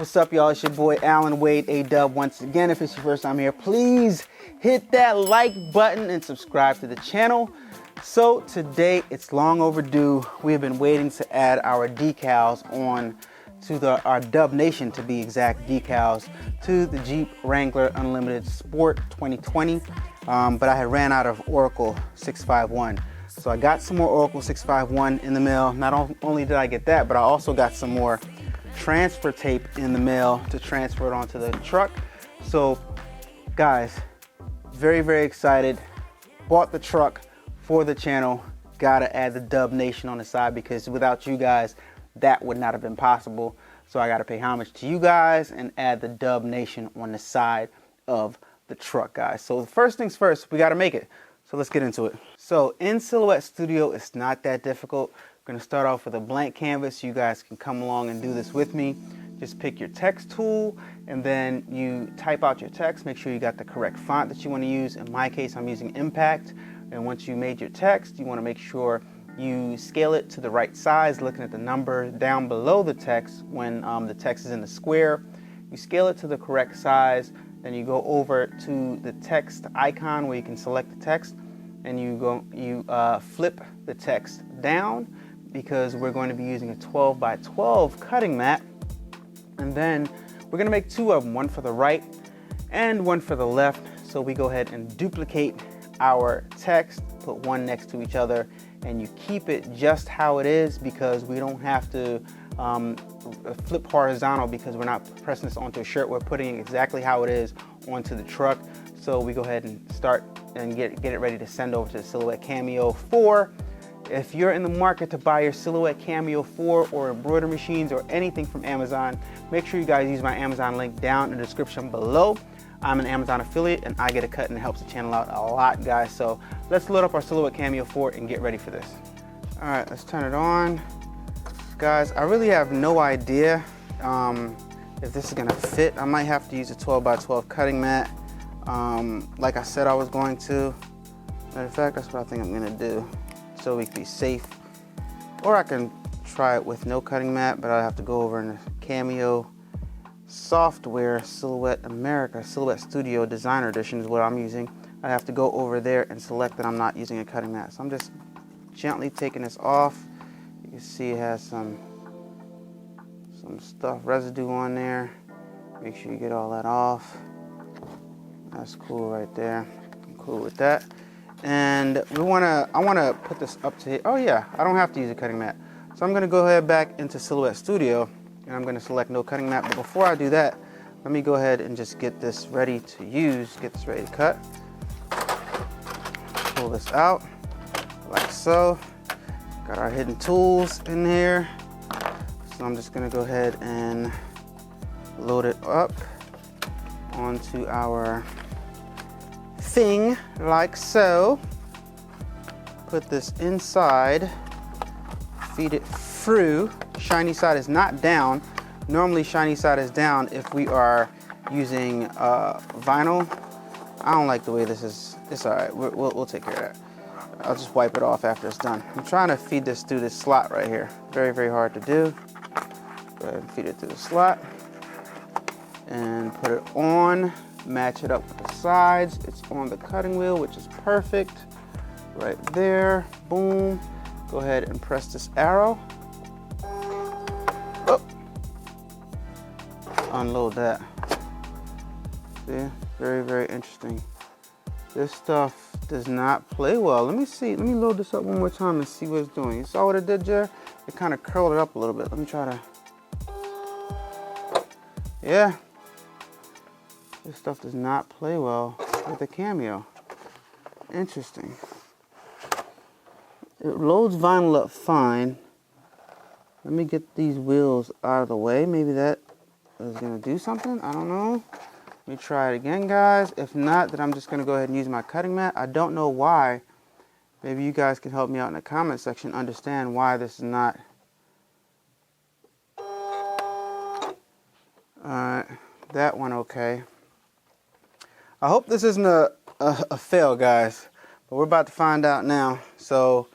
What's up, y'all? It's your boy Allan Wade, A-Dubb. Once again, if it's your first time here, please hit that like button and subscribe to the channel. So today, it's long overdue. We have been waiting to add our decals on to our Dub Nation, to be exact, decals to the Jeep Wrangler Unlimited Sport 2020. But I had ran out of Oracal 651. So I got some more Oracal 651 in the mail. Not only did I get that, but I also got some more transfer tape in the mail to transfer it onto the truck. So guys, very, very excited. Bought the truck for the channel. Gotta add the Dub Nation on the side, because without you guys, that would not have been possible. So I gotta pay homage to you guys and add the Dub Nation on the side of the truck, guys. So first things first, we gotta make it. So let's get into it. So in Silhouette Studio, it's not that difficult. We're gonna start off with a blank canvas. You guys can come along and do this with me. Just pick your text tool and then you type out your text. Make sure you got the correct font that you wanna use. In my case, I'm using Impact. And once you made your text, you wanna make sure you scale it to the right size, looking at the number down below the text when the text is in the square. You scale it to the correct size, then you go over to the text icon where you can select the text, and you flip the text down, because we're going to be using a 12 by 12 cutting mat. And then we're gonna make two of them, one for the right and one for the left. So we go ahead and duplicate our text, put one next to each other, and you keep it just how it is, because we don't have to flip horizontal, because we're not pressing this onto a shirt. We're putting it exactly how it is onto the truck. So we go ahead and start and get it ready to send over to the Silhouette Cameo 4. If you're in the market to buy your Silhouette Cameo 4 or embroidery machines or anything from Amazon, make sure you guys use my Amazon link down in the description below. I'm an Amazon affiliate and I get a cut, and it helps the channel out a lot, guys. So let's load up our Silhouette Cameo 4 and get ready for this. All right, let's turn it on. Guys, I really have no idea if this is gonna fit. I might have to use a 12 by 12 cutting mat, like I said I was going to. Matter of fact, that's what I think I'm gonna do, so we can be safe. Or I can try it with no cutting mat, but I'll have to go over in the Cameo software, Silhouette America, Silhouette Studio Designer Edition is what I'm using. I have to go over there and select that I'm not using a cutting mat. So I'm just gently taking this off. You can see it has some stuff, residue on there. Make sure you get all that off. That's cool right there. I'm cool with that. And I wanna put this up to here. Oh yeah, I don't have to use a cutting mat. So I'm gonna go ahead back into Silhouette Studio, and I'm gonna select no cutting mat. But before I do that, let me go ahead and just get this ready to use, get this ready to cut. Pull this out, like so. Got our hidden tools in here. So I'm just gonna go ahead and load it up onto our thing, like so. Put this inside, feed it through. Shiny side is not down. Normally shiny side is down if we are using vinyl. I don't like the way this is. It's all right, we'll take care of that. I'll just wipe it off after it's done. I'm trying to feed this through this slot right here. Very, very hard to do. Go ahead and feed it through the slot and put it on. Match it up with the sides. It's on the cutting wheel, which is perfect. Right there, boom. Go ahead and press this arrow. Oh. Unload that. See, very, very interesting. This stuff does not play well. Let me see, let me load this up one more time and see what it's doing. You saw what it did, Jer? It kind of curled it up a little bit. Let me try to, yeah. This stuff does not play well with the Cameo. Interesting. It loads vinyl up fine. Let me get these wheels out of the way. Maybe that is gonna do something, I don't know. Let me try it again, guys. If not, then I'm just gonna go ahead and use my cutting mat. I don't know why. Maybe you guys can help me out in the comment section, understand why this is not. All right, that one okay. I hope this isn't a fail, guys, but we're about to find out now. So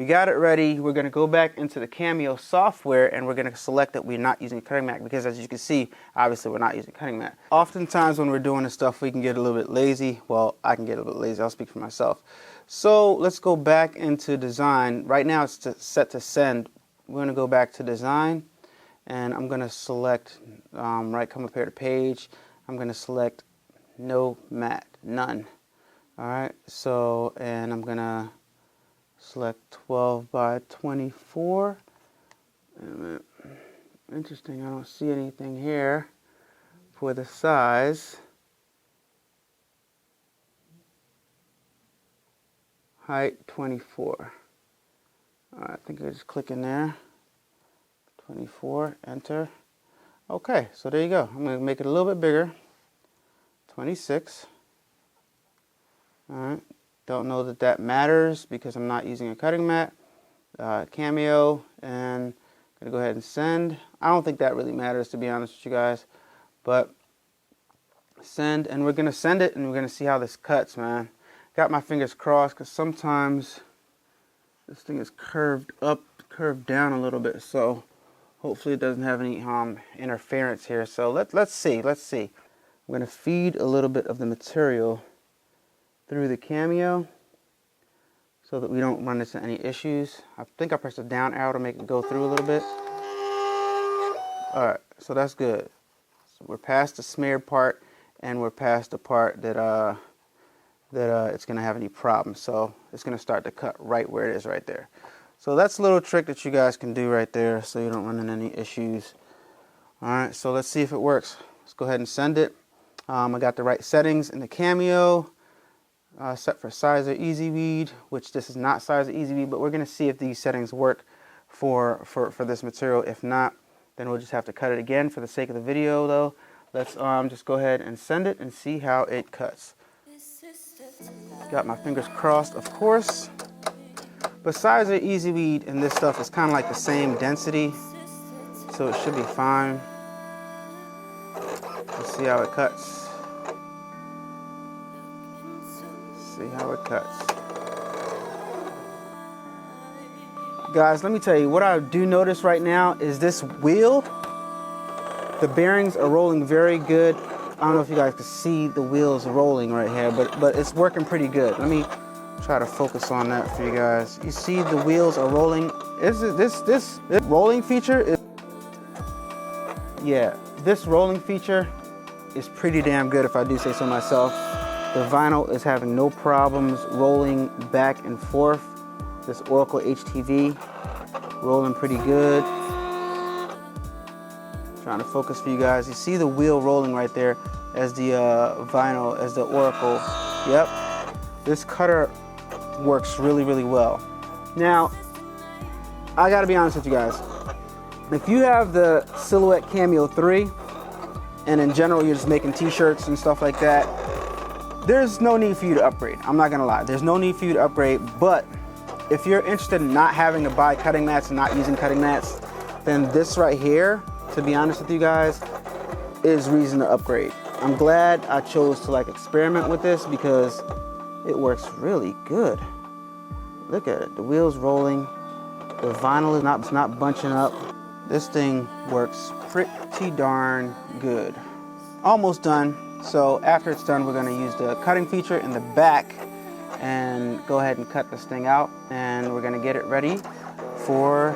We got it ready. We're going to go back into the Cameo software and we're going to select that we're not using a cutting mat because, as you can see, obviously we're not using a cutting mat. Oftentimes when we're doing this stuff, we can get a little bit lazy. Well, I can get a little bit lazy. I'll speak for myself. So let's go back into design. Right now it's set to send. We're going to go back to design and I'm going to select right, come up here to page. I'm going to select no mat, none. All right, so, and I'm going to select 12 by 24. Wait a minute. Interesting, I don't see anything here for the size. Height 24. All right, I think I just click in there. 24, enter. Okay, so there you go. I'm going to make it a little bit bigger. 26. All right. Don't know that that matters because I'm not using a cutting mat. Cameo, and I'm going to go ahead and send. I don't think that really matters, to be honest with you guys. But send, and we're going to send it, and we're going to see how this cuts, man. Got my fingers crossed because sometimes this thing is curved up, curved down a little bit. So hopefully it doesn't have any interference here. So let's see. I'm going to feed a little bit of the material through the Cameo so that we don't run into any issues. I think I pressed the down arrow to make it go through a little bit. All right, so that's good. So we're past the smeared part and we're past the part that it's going to have any problems. So it's going to start to cut right where it is right there. So that's a little trick that you guys can do right there so you don't run into any issues. All right, so let's see if it works. Let's go ahead and send it. I got the right settings in the Cameo. Set for Sizer Easy Weed, which this is not Sizer Easy Weed, but we're going to see if these settings work for this material. If not, then we'll just have to cut it again for the sake of the video, though. Let's just go ahead and send it and see how it cuts. Got my fingers crossed, of course. But Sizer Easy Weed and this stuff is kind of like the same density, so it should be fine. Let's see how it cuts. See how it cuts. Guys, let me tell you, what I do notice right now is this wheel, the bearings are rolling very good. I don't know if you guys can see the wheels rolling right here, but it's working pretty good. Let me try to focus on that for you guys. You see the wheels are rolling. This rolling feature is, yeah, this rolling feature is pretty damn good if I do say so myself. The vinyl is having no problems rolling back and forth. This Oracal HTV rolling pretty good. Trying to focus for you guys. You see the wheel rolling right there as the vinyl, as the Oracle. Yep. This cutter works really, really well. Now, I gotta be honest with you guys. If you have the Silhouette Cameo 3, and in general you're just making t-shirts and stuff like that, there's no need for you to upgrade. I'm not gonna lie, there's no need for you to upgrade, but if you're interested in not having to buy cutting mats and not using cutting mats, then this right here, to be honest with you guys, is reason to upgrade. I'm glad I chose to experiment with this because it works really good. Look at it, the wheel's rolling, the vinyl is not bunching up. This thing works pretty darn good. Almost done. So after it's done, we're going to use the cutting feature in the back and go ahead and cut this thing out, and we're going to get it ready for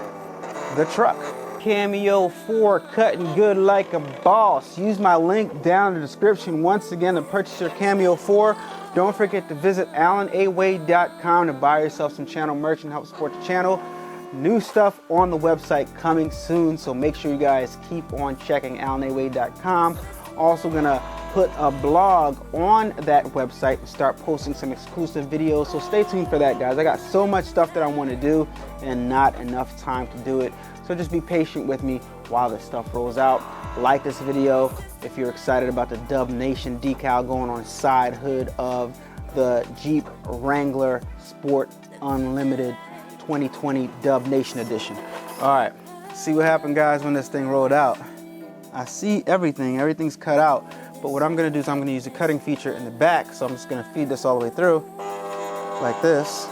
the truck. Cameo 4 cutting good like a boss. Use my link down in the description once again to purchase your Cameo 4. Don't forget to visit allanawade.com to buy yourself some channel merch and help support the channel. New stuff on the website coming soon, so make sure you guys keep on checking allanawade.com. Also gonna put a blog on that website and start posting some exclusive videos, so stay tuned for that, guys. I got so much stuff that I want to do and not enough time to do it, so just be patient with me while this stuff rolls out. Like this video if you're excited about the Dub Nation decal going on the side hood of the Jeep Wrangler Sport Unlimited 2020 Dub Nation edition. All right, see what happened, guys, when this thing rolled out. I see everything's cut out. But what I'm gonna do is I'm gonna use the cutting feature in the back. So I'm just gonna feed this all the way through like this.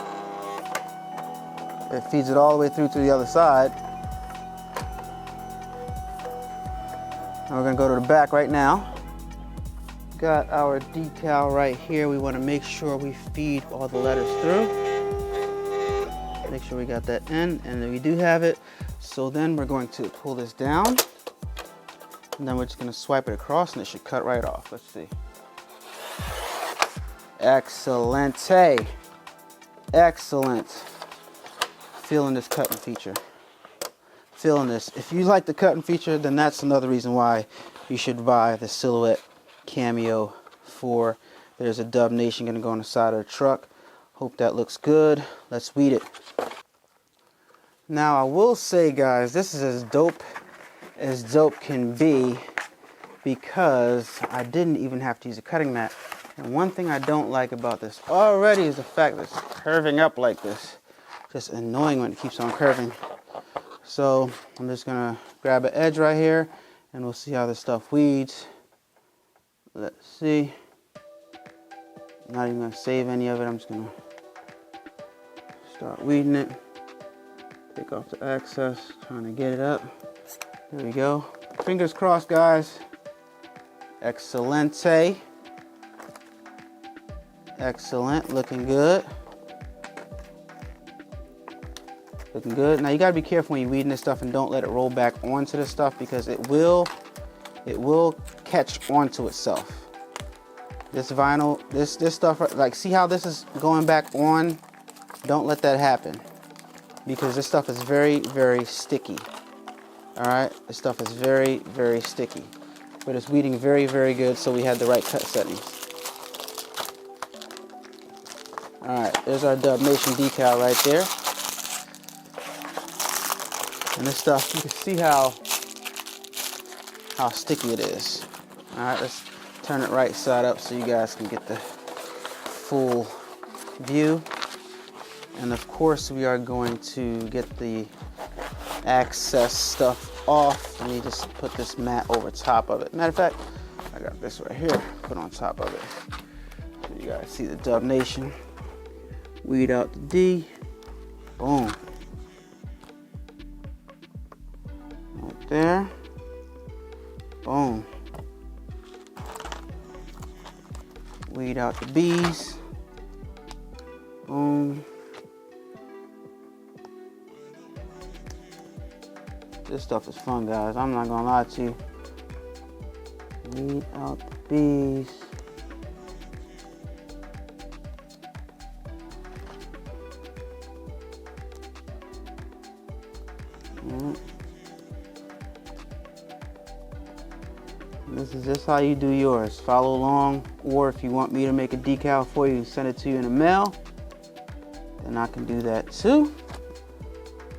It feeds it all the way through to the other side. And we're gonna go to the back right now. Got our decal right here. We wanna make sure we feed all the letters through. Make sure we got that in, and then we do have it. So then we're going to pull this down, and then we're just gonna swipe it across, and it should cut right off. Let's see. Excellente. Excellent. Feeling this cutting feature. Feeling this. If you like the cutting feature, then that's another reason why you should buy the Silhouette Cameo 4. There's a Dub Nation gonna go on the side of the truck. Hope that looks good. Let's weed it. Now I will say, guys, this is as dope can be, because I didn't even have to use a cutting mat. And one thing I don't like about this already is the fact that it's curving up like this. Just annoying when it keeps on curving. So I'm just gonna grab an edge right here, and we'll see how this stuff weeds. Let's see. I'm not even gonna save any of it. I'm just gonna start weeding it. Take off the excess, trying to get it up. There we go. Fingers crossed, guys. Excellente. Excellent, looking good. Looking good. Now you gotta be careful when you're weeding this stuff, and don't let it roll back onto the stuff, because it will catch onto itself. This vinyl, this stuff, like, see how this is going back on? Don't let that happen, because this stuff is very, very sticky. All right, this stuff is very, very sticky, but it's weeding very, very good, so we had the right cut settings. All right, there's our Dub Nation decal right there. And this stuff, you can see how sticky it is. All right, let's turn it right side up so you guys can get the full view. And of course, we are going to get the excess stuff off. Let me just put this mat over top of it. Matter of fact, I got this right here, put on top of it. So you guys see the Dub Nation. Weed out the D. Boom. Right there. Boom. Weed out the B's. Boom. This stuff is fun, guys. I'm not gonna lie to you. Weed out the B's. This is just how you do yours. Follow along, or if you want me to make a decal for you and send it to you in the mail, then I can do that too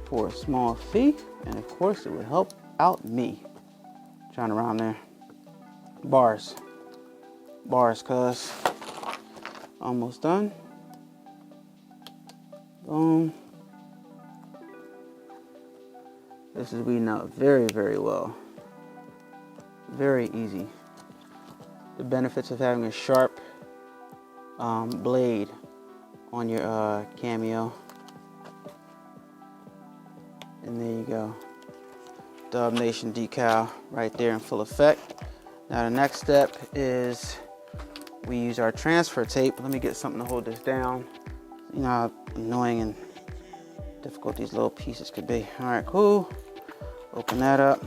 for a small fee. And of course, it would help out me. Trying around there. Bars. Bars, cuz. Almost done. Boom. This is weeding out very, very well. Very easy. The benefits of having a sharp blade on your Cameo. And there you go. Dub Nation decal right there in full effect. Now the next step is we use our transfer tape. Let me get something to hold this down. You know how annoying and difficult these little pieces could be. All right, cool. Open that up.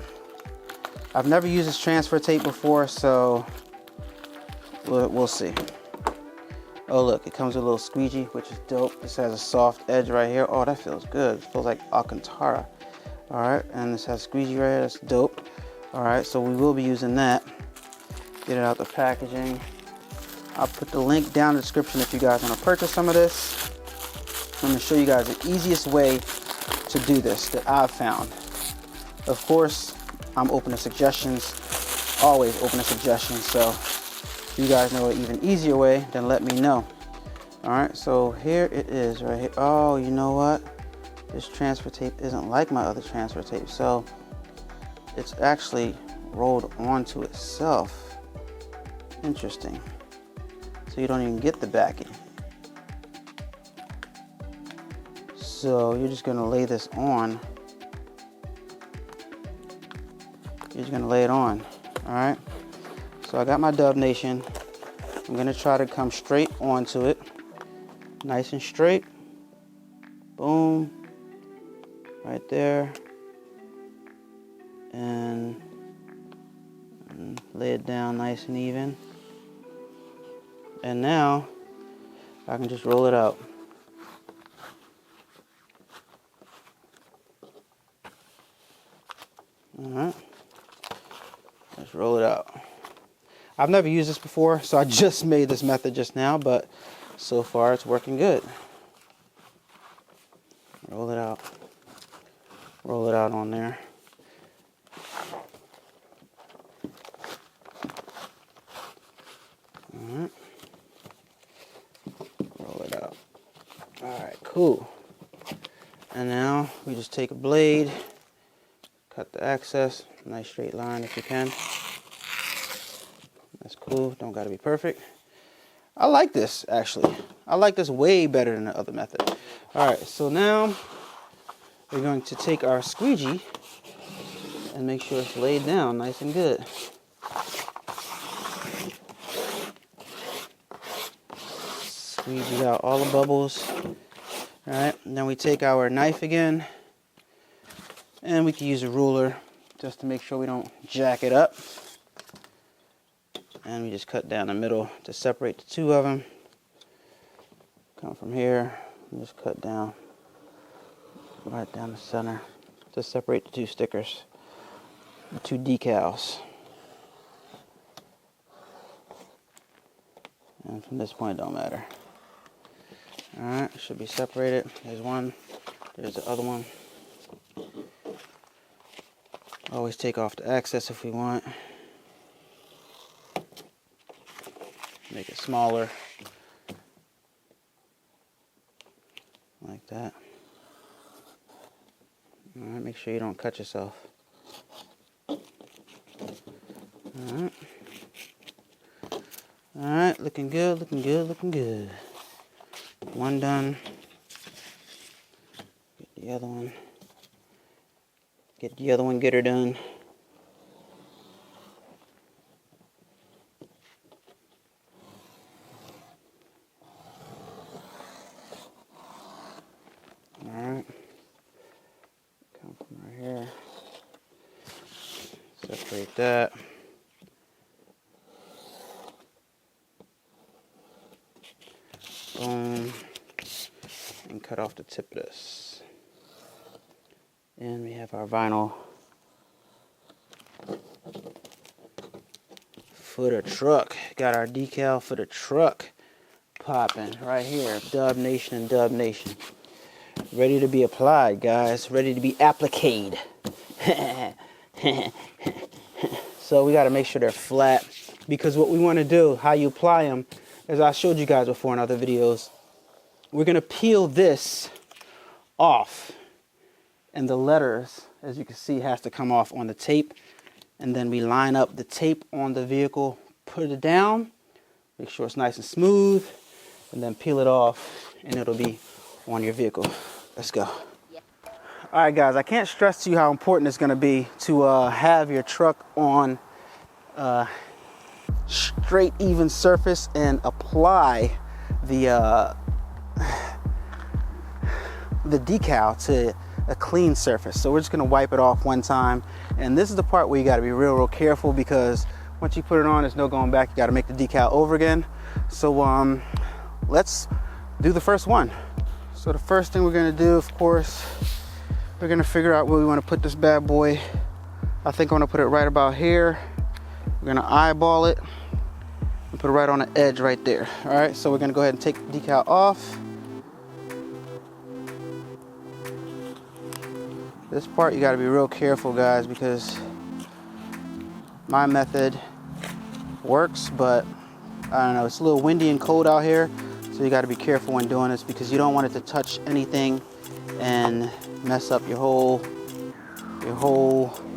I've never used this transfer tape before, so we'll see. Oh look, it comes with a little squeegee, which is dope. This has a soft edge right here. Oh, that feels good. It feels like Alcantara. All right, and this has squeegee right here. That's dope. All right, so we will be using that. Get it out the packaging. I'll put the link down in the description if you guys want to purchase some of this. I'm going to show you guys the easiest way to do this that I've found. Of course, I'm open to suggestions, always open to suggestions, so if you guys know an even easier way, then let me know. All right, so here it is right here. Oh, you know what? This transfer tape isn't like my other transfer tape, so it's actually rolled onto itself. Interesting. So you don't even get the backing. So you're just gonna lay this on. You're just gonna lay it on, all right? So I got my Dub Nation. I'm gonna try to come straight onto it. Nice and straight. Boom. Right there. And lay it down nice and even. And now I can just roll it out. All right. Let's roll it out. I've never used this before, so I just made this method just now, but so far it's working good. Roll it out. Roll it out on there. All right. Roll it out. All right, cool. And now we just take a blade, cut the excess, nice straight line if you can. That's cool, don't gotta be perfect. I like this, actually. I like this way better than the other method. All right, so now we're going to take our squeegee and make sure it's laid down nice and good. Squeegee out all the bubbles. All right, and then we take our knife again, and we can use a ruler just to make sure we don't jack it up. And we just cut down the middle to separate the two of them. Come from here and just cut down right down the center to separate the two stickers, the two decals. And from this point, it don't matter. All right, it should be separated. There's one, there's the other one. Always take off the excess if we want. Make it smaller, like that. All right, make sure you don't cut yourself. All right. All right, looking good, looking good, looking good. One done. Get the other one. Get the other one, get her done. Alright. Come from right here. Separate that. Boom. And cut off the tip of this. And we have our vinyl for the truck. Got our decal for the truck popping right here. Dub Nation and Dub Nation. Ready to be applied, guys. Ready to be appliqued. So we got to make sure they're flat, because what we want to do, how you apply them, as I showed you guys before in other videos, we're going to peel this off. And the letters, as you can see, has to come off on the tape. And then we line up the tape on the vehicle, put it down, make sure it's nice and smooth, and then peel it off, and it'll be on your vehicle. Let's go. Yeah. All right, guys, I can't stress to you how important it's going to be to have your truck on straight, even surface and apply the decal to a clean surface. So we're just going to wipe it off one time, and this is the part where you got to be real careful, because once you put it on, there's no going back. You got to make the decal over again. So let's do the first one. So the first thing we're going to do, of course, we're going to figure out where we want to put this bad boy. I think I'm going to put it right about here. We're going to eyeball it and put it right on the edge right there. All right, so we're going to go ahead and take the decal off. This part you got to be real careful, guys, because my method works, but I don't know, it's a little windy and cold out here, so you got to be careful when doing this, because you don't want it to touch anything and mess up your whole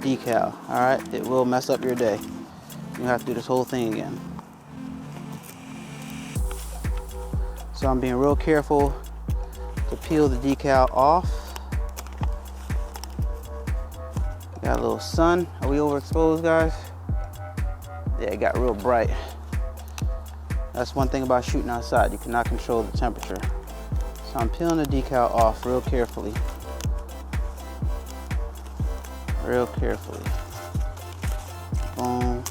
decal. All right, it will mess up your day. You have to do this whole thing again. So I'm being real careful to peel the decal off. Got a little sun. Are we overexposed, guys? Yeah, it got real bright. That's one thing about shooting outside. You cannot control the temperature. So I'm peeling the decal off real carefully. Real carefully. Boom.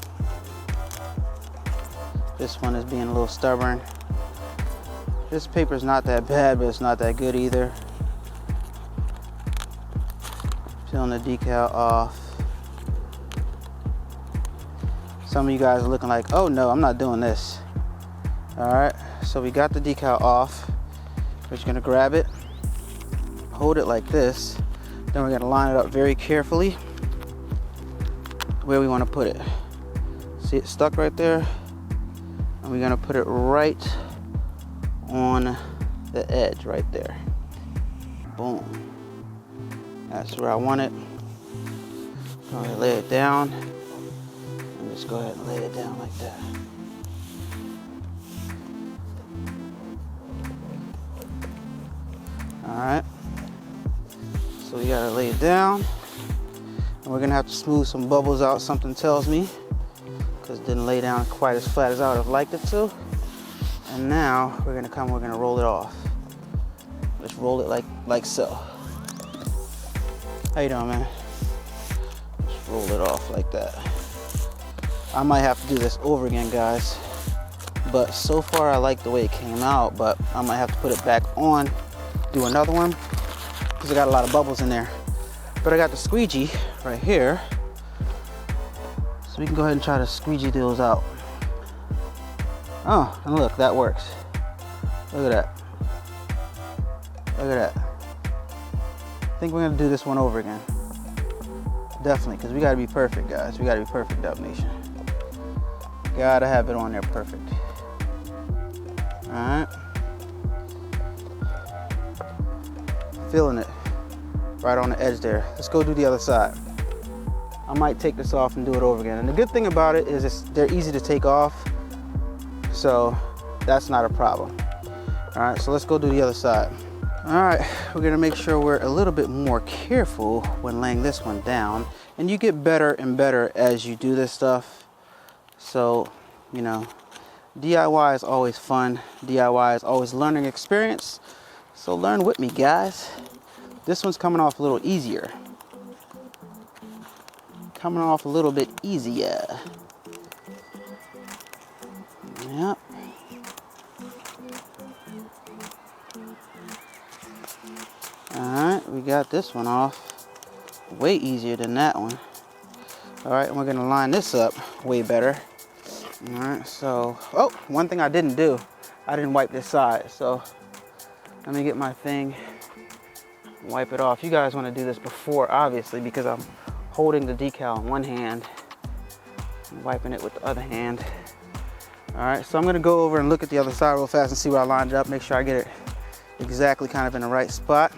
This one is being a little stubborn. This paper's not that bad, but it's not that good either. Peeling the decal off. Some of you guys are looking like, oh no, I'm not doing this. All right, so we got the decal off. We're just gonna grab it, hold it like this. Then we're gonna line it up very carefully where we wanna put it. See it stuck right there? And we're gonna put it right on the edge right there. Boom. That's where I want it. Go ahead and lay it down. And just go ahead and lay it down like that. Alright. So we gotta lay it down. And we're gonna have to smooth some bubbles out, something tells me. Because it didn't lay down quite as flat as I would have liked it to. And now we're gonna roll it off. Just roll it like so. How you doing, man? Just roll it off like that. I might have to do this over again, guys. But so far I like the way it came out, but I might have to put it back on, do another one, because I got a lot of bubbles in there. But I got the squeegee right here. So we can go ahead and try to squeegee those out. Oh, and look, that works. Look at that. Look at that. I think we're gonna do this one over again. Definitely, because we gotta be perfect, guys. We gotta be perfect, Dub Nation. Gotta have it on there perfect. All right. Feeling it right on the edge there. Let's go do the other side. I might take this off and do it over again. And the good thing about it is they're easy to take off. So that's not a problem. All right, so let's go do the other side. All right, we're gonna make sure we're a little bit more careful when laying this one down. And you get better and better as you do this stuff. So, you know, DIY is always fun. DIY is always learning experience. So learn with me, guys. This one's coming off a little easier. Coming off a little bit easier. Yep. Alright, we got this one off. Way easier than that one. Alright, and we're gonna line this up way better. Alright, so, oh, one thing I didn't do, I didn't wipe this side. So let me get my thing, wipe it off. You guys wanna do this before, obviously, because I'm holding the decal in one hand and wiping it with the other hand. All right, so I'm gonna go over and look at the other side real fast and see where I lined it up, make sure I get it exactly kind of in the right spot.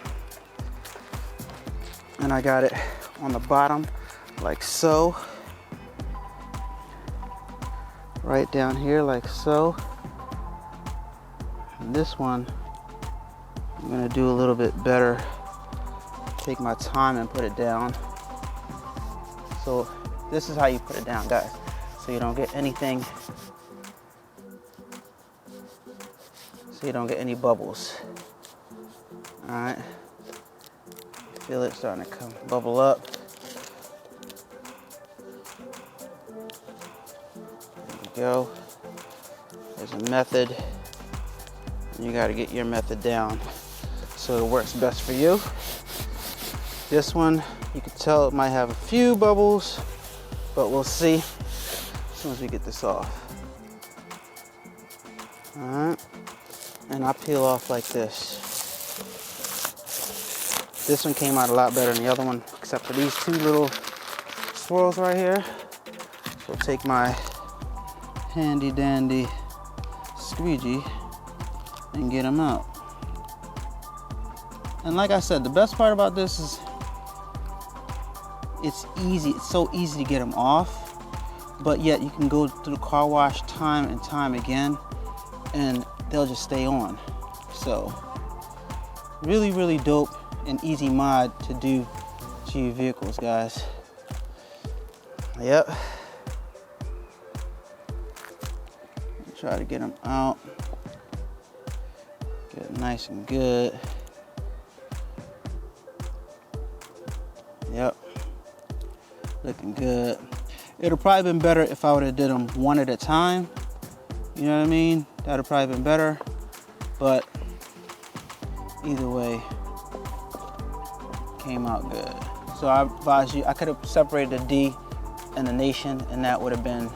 And I got it on the bottom like so. Right down here like so. And this one, I'm gonna do a little bit better. Take my time and put it down. So this is how you put it down, guys. So you don't get anything, so you don't get any bubbles. All right. Feel it starting to come bubble up. There we go. There's a method. You got to get your method down so it works best for you. This one, you can tell it might have a few bubbles, but we'll see as soon as we get this off. All right, and I peel off like this. This one came out a lot better than the other one, except for these two little swirls right here. So I'll take my handy dandy squeegee and get them out. And like I said, the best part about this is it's easy. It's so easy to get them off, but yet you can go through the car wash time and time again and they'll just stay on. So Really, really dope and easy mod to do to your vehicles, guys. Yep. Try to get them out. Get it nice and good. Yep. Looking good. It'd probably been better if I would have did them one at a time. You know what I mean? That would have probably been better. But either way, came out good. So I advise you, I could have separated the D and the nation, and that would have been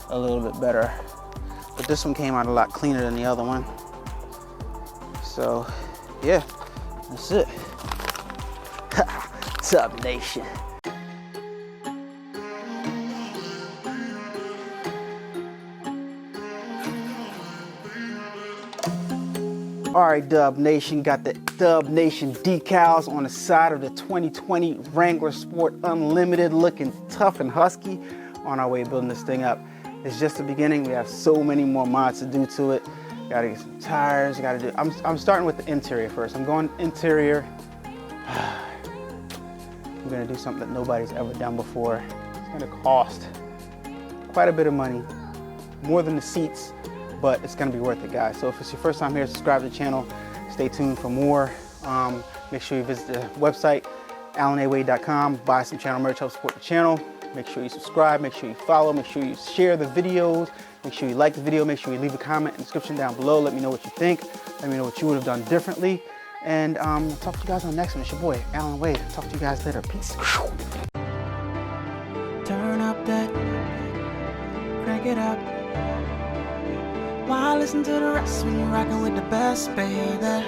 a little bit better. But this one came out a lot cleaner than the other one. So yeah, that's it. What's up, nation? All right, Dub Nation, got the Dub Nation decals on the side of the 2020 Wrangler Sport Unlimited, looking tough and husky. On our way building this thing up. It's just the beginning. We have so many more mods to do to it. Gotta get some tires, gotta do, I'm starting with the interior first. I'm going interior. I'm gonna do something that nobody's ever done before. It's gonna cost quite a bit of money, more than the seats, but it's gonna be worth it, guys. So if it's your first time here, subscribe to the channel. Stay tuned for more. Make sure you visit the website, allanawade.com. Buy some channel merch, help support the channel. Make sure you subscribe, make sure you follow, make sure you share the videos, make sure you like the video, make sure you leave a comment in the description down below. Let me know what you think. Let me know what you would have done differently. And talk to you guys on the next one. It's your boy, Allan Wade. Talk to you guys later. Peace. Turn up that, crank it up. Why listen to the rest when you're rocking with the best, baby?